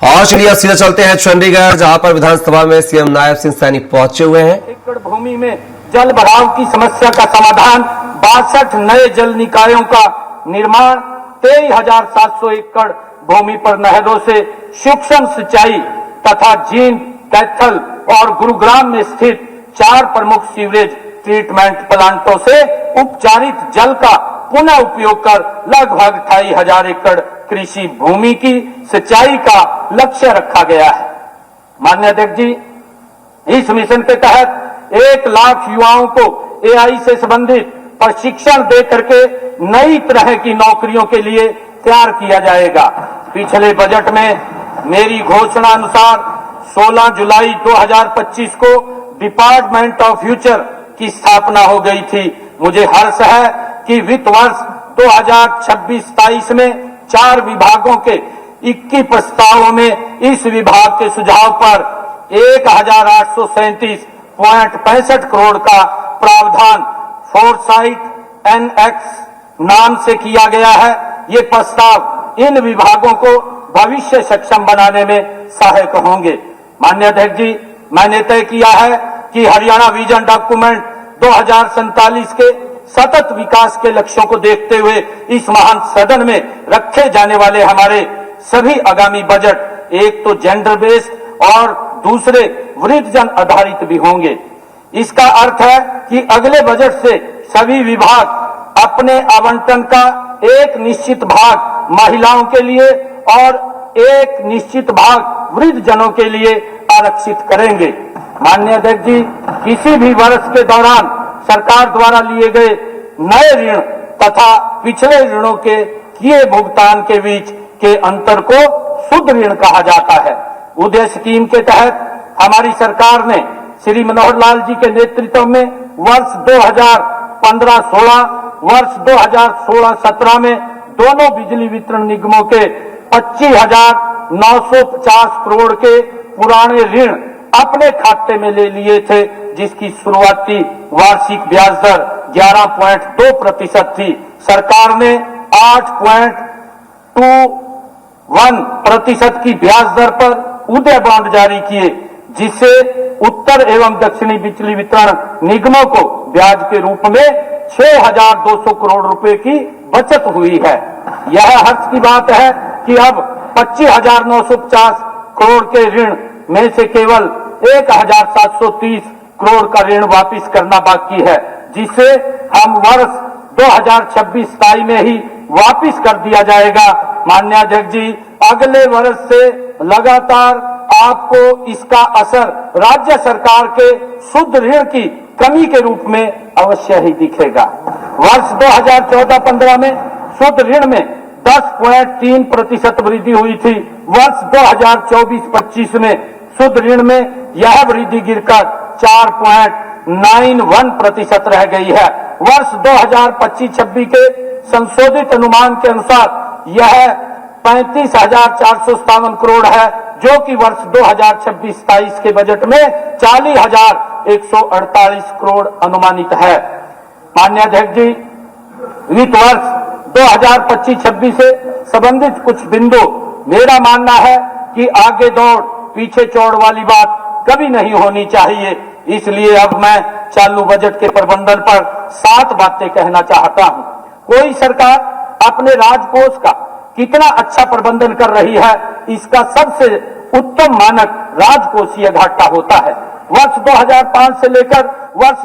और चलिए अब सीधे चलते हैं चंडीगढ़, जहां पर विधानसभा में सीएम नायब सिंह सैनी पहुंचे हुए हैं। एकड़ भूमि में जल भराव की समस्या का समाधान, 62 नए जल निकायों का निर्माण, 23,700 एकड़ भूमि पर नहरों से सूक्ष्म सिंचाई तथा जींद, कैथल और गुरुग्राम में स्थित 4 प्रमुख सीवरेज ट्रीटमेंट प्लांटों से उपचारित जल का पुनः उपयोग कर लगभग 2,500 एकड़ कृषि भूमि की सिंचाई का लक्ष्य रखा गया है। माननीय अध्यक्ष जी, इस मिशन के तहत 1 लाख युवाओं को एआई से संबंधित प्रशिक्षण दे करके नई तरह की नौकरियों के लिए तैयार किया जाएगा। पिछले बजट में मेरी घोषणा अनुसार 16 जुलाई 2025 को डिपार्टमेंट ऑफ फ्यूचर की स्थापना हो गई थी। मुझे हर्ष है कि वित्त वर्ष 2026-27 में 4 विभागों के 21 प्रस्तावों में इस विभाग के सुझाव पर 1,837.65 करोड़ का प्रावधान फोरसाइट NX नाम से किया गया है। ये प्रस्ताव इन विभागों को भविष्य सक्षम बनाने में सहायक होंगे। माननीय अध्यक्ष जी, मैंने तय किया है कि हरियाणा विजन डॉक्यूमेंट 2047 के सतत विकास के लक्ष्यों को देखते हुए इस महान सदन में रखे जाने वाले हमारे सभी आगामी बजट एक तो जेंडर बेस्ड और दूसरे वृद्धजन आधारित भी होंगे। इसका अर्थ है कि अगले बजट से सभी विभाग अपने आवंटन का एक निश्चित भाग महिलाओं के लिए और एक निश्चित भाग वृद्धजनों के लिए आरक्षित करेंगे। माननीय अध्यक्ष जी, किसी भी वर्ष के दौरान सरकार द्वारा लिए गए नए ऋण तथा पिछले ऋणों के किए भुगतान के बीच के अंतर को शुद्ध ऋण कहा जाता है। उदय स्कीम के तहत हमारी सरकार ने श्री मनोहर लाल जी के नेतृत्व में वर्ष 2015-16, वर्ष 2016-17 में दोनों बिजली वितरण निगमों के 25,950 करोड़ के पुराने ऋण अपने खाते में ले लिए थे, जिसकी शुरुआती वार्षिक ब्याज दर 11.2% थी। सरकार ने 8.21% की ब्याज दर पर उदय बॉन्ड जारी किए, जिससे उत्तर एवं दक्षिणी बिजली वितरण निगमों को ब्याज के रूप में 6,200 करोड़ रुपए की बचत हुई है। यह हर्ष की बात है कि अब 25,950 करोड़ के ऋण में से केवल 1,730 करोड़ का ऋण वापिस करना बाकी है, जिसे हम वर्ष 2026-27 में ही वापिस कर दिया जाएगा। माननीय अध्यक्ष जी, अगले वर्ष से लगातार आपको इसका असर राज्य सरकार के शुद्ध ऋण की कमी के रूप में अवश्य ही दिखेगा। वर्ष 2014-15 में शुद्ध ऋण में 10.3% वृद्धि हुई थी। वर्ष 2024-25 में शुद्ध ऋण में यह वृद्धि गिरकर 4.91% रह गई है। वर्ष 2025-26 के संशोधित अनुमान के अनुसार यह 35,457 करोड़ है, जो कि वर्ष 2026-27 के बजट में 40,148 करोड़ अनुमानित है। माननीय अध्यक्ष जी, वित्त वर्ष 2025-26 से संबंधित कुछ बिंदु मेरा मानना है कि आगे दौड़ पीछे चौड़ वाली बात कभी नहीं होनी चाहिए। इसलिए अब मैं चालू बजट के प्रबंधन पर 7 बातें कहना चाहता हूं। कोई सरकार अपने राजकोष का कितना अच्छा प्रबंधन कर रही है, इसका सबसे उत्तम मानक राजकोषीय घाटा होता है। वर्ष 2005 से लेकर वर्ष